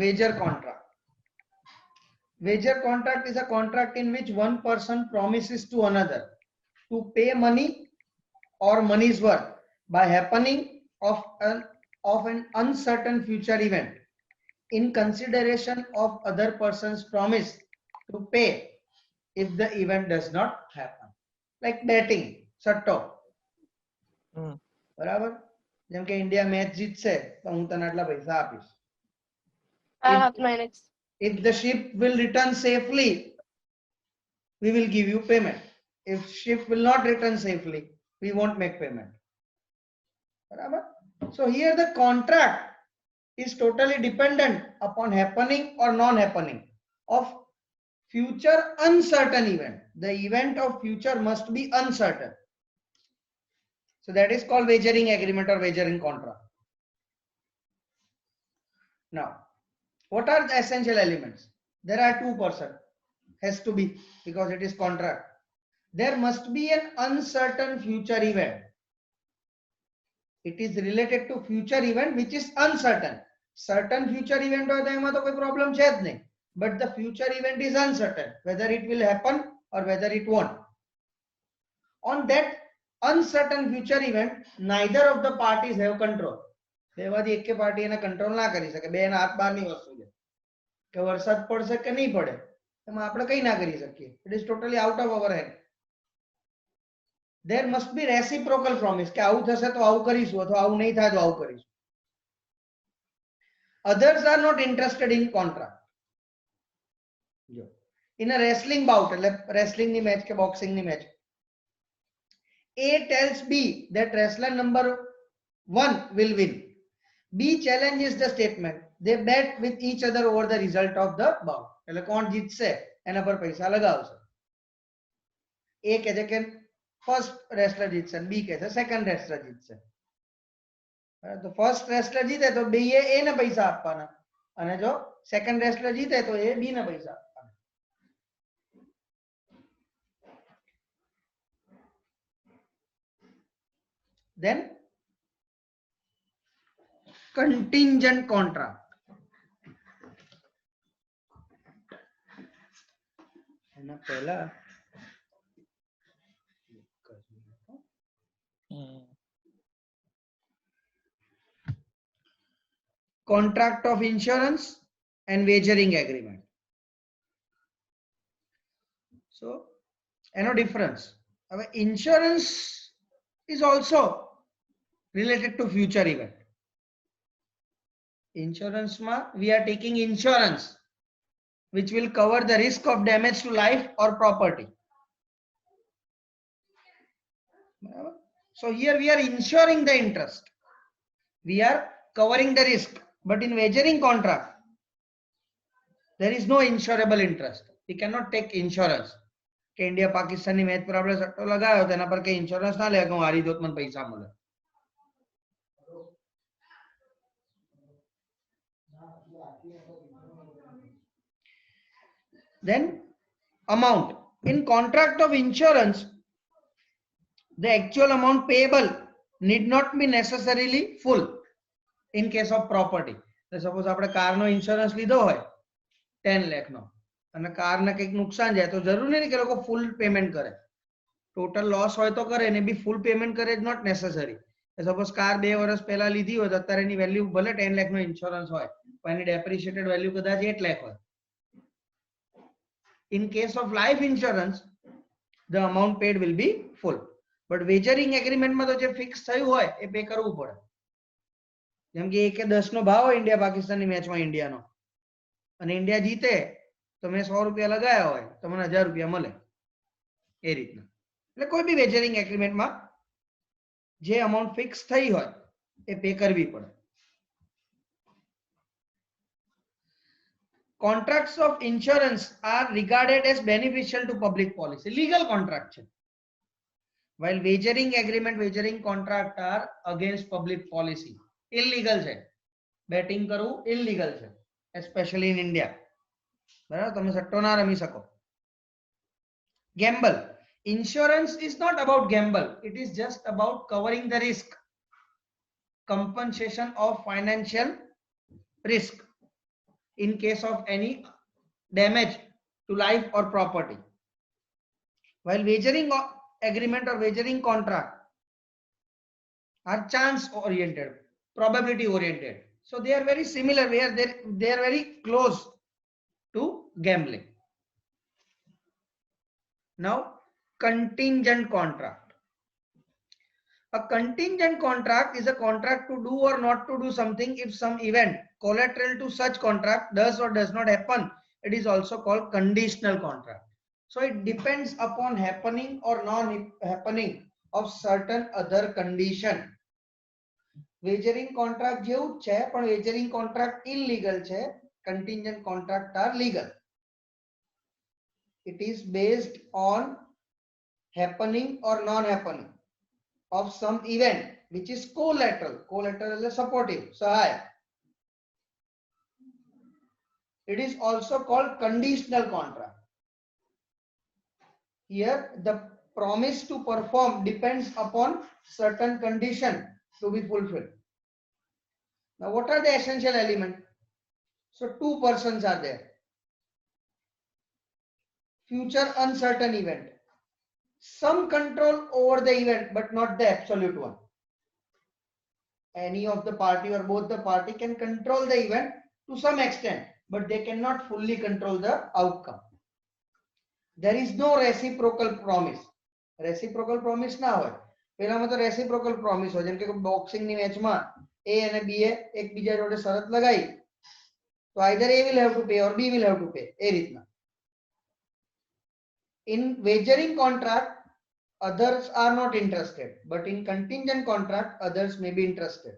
Wager contract. Wager contract is a contract in which one person promises to another to pay money or money's worth by happening of an uncertain future event in consideration of other person's promise to pay if the event does not happen. Like betting, સટ્ટો. બરાબર? જેમ કે India match જીતશે તો હું તને આટલા પૈસા આપીશ. If the ship will return safely, we will give you payment. If ship will not return safely, we won't make payment. Barabar? So here the contract is totally dependent upon happening or non-happening of future uncertain event. The event of future must be uncertain. So that is called wagering agreement or wagering contract. Now, what are the essential elements? There are 2%. Has to be, because it is contract. There must be an uncertain future event. It is related to future event which is uncertain. Certain future event હોય તો એમાં તો કોઈ problem છે જ નહીં. But the future event is uncertain, whether it will happen or whether it won't. On that uncertain future event, neither of the parties have control. બેમાંથી એકે પાર્ટી એને કંટ્રોલ ના કરી શકે. બે એના હાથ બહારની વસ્તુ છે કે વરસાદ પડશે કે નહીં પડે એમાં આપણે કઈ ના કરી શકીએ. It is totally out of our hand. There must be reciprocal promise કે આવું થશે તો આવું કરીશું અથવા આવું નહીં થાય તો આવું કરીશું. Others are not interested in contract. In a wrestling bout, એટલે wrestling ની મેચ કે boxing ની match, A tells B that wrestler number 1 will win. B challenges the statement. They bet with each other over the result of the bout. એટલે કોણ જીતશે એના પર પૈસા લગાવશે. A કહે છે કે ફર્સ્ટ રેસલર જીતશે, B કહે છે સેકન્ડ રેસલર જીતશે. તો ફર્સ્ટ રેસલર જીતે તો બે એ ને પૈસા આપવાના અને જો સેકન્ડ રેસલર જીતે તો એ બી ને પૈસા આપવાના. Then contingent contract. એના પહેલા contract of insurance and wagering agreement. So, no difference. Insurance is also related to future event. Insurance ma we are taking insurance which will cover the risk of damage to life or property. So here we are insuring the interest. We are covering the risk. But in wagering contract, there is no insurable interest. We cannot take insurance. કે India પાકિસ્તાનની match પર આપણે સટ્ટો લગાવ્યો તેના પર કઈ insurance ના લે કે હું હારી જોત મને પૈસા મળે. Then amount. In contract of insurance, the actual amount payable need not be necessarily full. In case of property, suppose આપણે કારનો ઇન્સ્યોરન્સ લીધો હોય 10 લાખ નો અને કારને કંઈક નુકસાન જાય તો જરૂરી નહીં કે લોકો ફૂલ પેમેન્ટ કરે. ટોટલ લોસ હોય તો કરે ને બી ફૂલ પેમેન્ટ કરે is not necessary. Suppose car 2 વર્ષ પહેલા લીધી હોય તો અત્યારે એની વેલ્યુ ભલે 10 લાખ નો ઇન્સ્યોરન્સ હોય પણ એની ડેપ્રિશિએટેડ વેલ્યુ કદાચ 8 લાખ હોય. In case of life insurance, the amount paid will be full. But wagering agreement માં તો જે ફિક્સ થયું હોય એ પે કરવું પડે. જેમ કે 1 કે 10 નો ભાવ હોય ઇન્ડિયા પાકિસ્તાનની મેચમાં ઇન્ડિયાનો અને ઇન્ડિયા જીતે તો મેં 100 રૂપિયા લગાયા હોય તો મને 1000 રૂપિયા મળે એ રીતના. એટલે કોઈ બી વેજરિંગ એગ્રીમેન્ટમાં જે અમાઉન્ટ ફિક્સ થઈ હોય એ પે કરવી પડે. Contracts of insurance are regarded as beneficial to public policy. Legal contract છે. While wagering agreement, wagering contract are against public policy. Illegal છે. Betting કરવું illegal છે. especially in India. બરાબર, તમે સટ્ટો ના રમી શકો. Gamble. Insurance is not about gamble. It is just about covering the risk, compensation of financial risk in case of any damage to life or property. While wagering agreement or wagering contract are chance oriented, probability oriented. So they are very similar, where they are very close to gambling. Now, contingent contract. A contingent contract is a contract to do or not to do something if some event collateral to such contract does or does not happen. It is also called conditional contract. So it depends upon happening or non-happening of certain other condition. Wagering contract જેવું છે, પણ wagering contract illegal છે. Contingent contract are legal. It is based on happening or non-happening of some event which is collateral. Collateral is supportive, સહાય. It is also called conditional contract. Here the promise to perform depends upon certain condition to be fulfilled. Now what are the essential elements? So two persons are there. Future uncertain event. Some control over the event but not the absolute one. Any of the party or both the party can control the event to some extent, but they cannot fully control the outcome. There is no reciprocal promise. Reciprocal promise ના હોય. પેલામાં તો reciprocal promise હોય, જેમ કે boxing ની મેચમાં A અને B એ એકબીજા જોડે શરત લગાઈ, તો either A will have to pay or B will have to pay, એ રીતના. In wagering contract, others are not interested, but in contingent contract, others may be interested.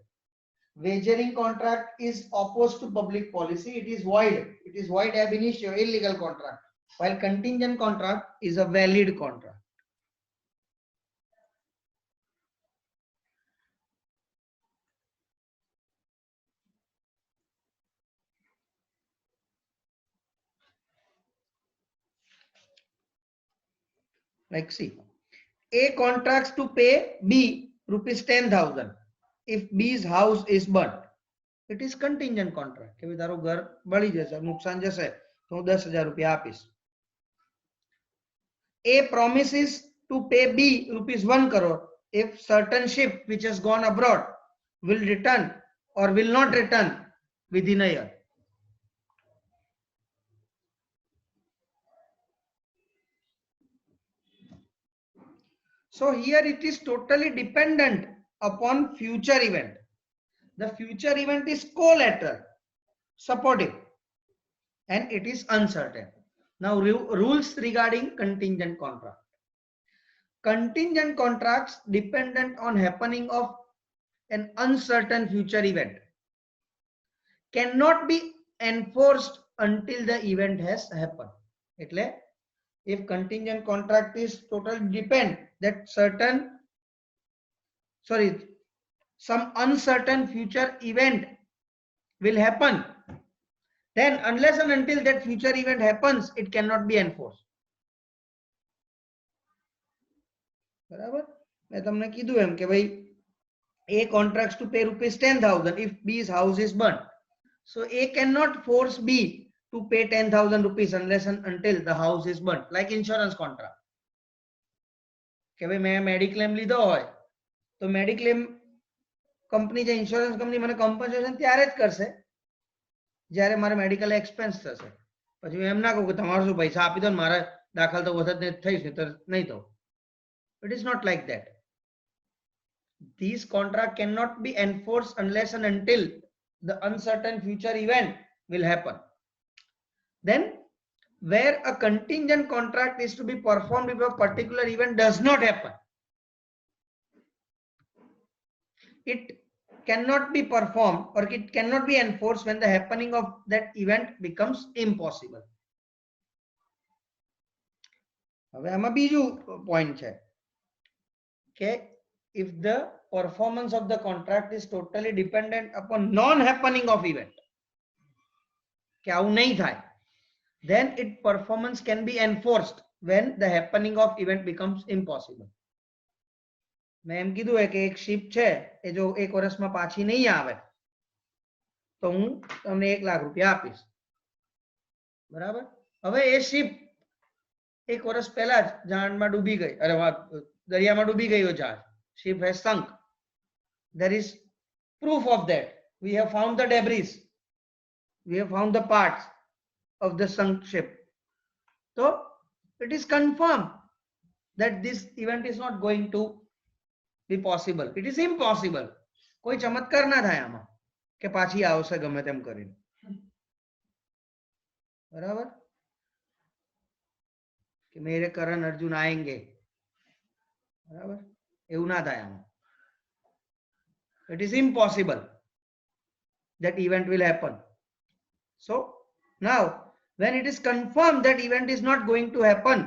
Wagering contract is opposed to public policy. It is void. It is void ab initio, illegal contract. While contingent contract is a valid contract. Like see, A contracts to pay B rupees 10,000 if B's house is burnt. It is contingent contract. કે તારું ઘર બળી જશે, નુકસાન જશે, તો હું 10,000 રૂપિયા આપીશ. A promises to pay B rupees 1 crore if certain ship which has gone abroad will return or will not return within a year. So here it is totally dependent upon future event. The future event is collateral, supportive, and it is uncertain. Now rules regarding contingent contract. Contingent contracts dependent on happening of an uncertain future event cannot be enforced until the event has happened. એટલે if contingent contract is totally depend that some uncertain future event will happen, then unless and until that future event happens, it cannot be enforced. બરાબર, મેં તમને કીધું એમ કે ભાઈ A contracts to pay rupees 10,000 if B's house is burnt. So A cannot force B to pay 10,000 rupees unless and until the house is burnt. Like insurance contract. કે ભાઈ મેં mediclaim લીધો હોય તો મેડિક્લેમ કંપની જે insurance company મને compensation ત્યારે જ કરશે જ્યારે મારે મેડિકલ એક્સપેન્સ થશે. પછી હું એમ ના કહું કે તમારે શું પૈસા આપી દો ને મારે દાખલ તો વખત થઈશ ને તો નહીં થવું. It is not like that. These contract cannot be enforced unless and until the uncertain future event will happen. Then where a contingent contract is to be performed if a particular event does not happen, it cannot be performed or it cannot be enforced when the happening of that event becomes impossible. હવે આમાં બીજું point છે કે if the performance of the contract is totally dependent upon non-happening of event, કે આવું નહીં થાય, then its performance can be enforced when the happening of event becomes impossible. મેં એમ કીધું है કે એક શિપ છે એ જો એક વર્ષમાં પાછી નહીં આવે તો હું તમને 1 લાખ રૂપિયા આપીશ, બરાબર. હવે એ શિપ એક વર્ષ પહેલા જ જહાજમાં ડૂબી ગઈ, અરે દરિયામાં ડૂબી ગયો જહાજ, ship has sunk. There is proof of that. We have found the debris, we have found the parts of the sunk ship. So it is confirmed that this event is not going to be possible. It is impossible. કોઈ ચમત્કાર ના થાય આમાં કે પાછી આવશે ગમે તેમ કરીને, બરાબર. કે મેરે કરણ અર્જુન આएंगे, બરાબર, એવું ના થાય આમાં. It is impossible that event will happen. So now when it is confirmed that event is not going to happen,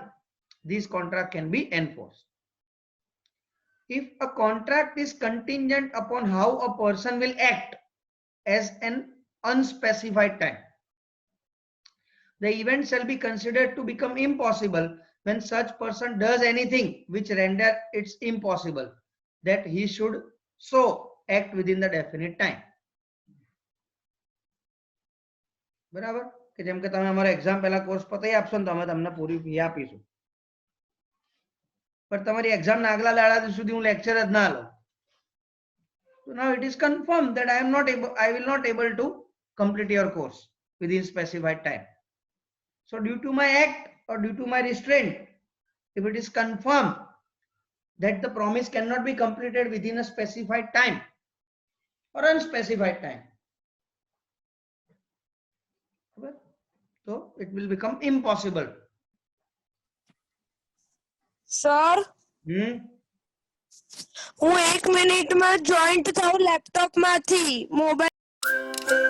this contract can be enforced. If a contract is contingent upon how a person will act as an unspecified time, the event shall be considered to become impossible when such person does anything which render it impossible that he should so act within the definite time. બરાબર. કે જેમ કે તમે અમારો exam પહેલા course પતાવી આપશો ને તો અમે તમને પૂરી ફી આપીશું, પણ તમારી એક્ઝામ ના આગલા દાડા સુધી હું લેક્ચર જ ના લઉં. So now it is confirmed that I will not able to complete your course within specified time. So due to my act or due to my restraint, if it is confirmed that the promise cannot be completed within a specified time or unspecified time, so it will become impossible. Sir હું 1 મિનિટમાં joint થાઉં laptop માંથી mobile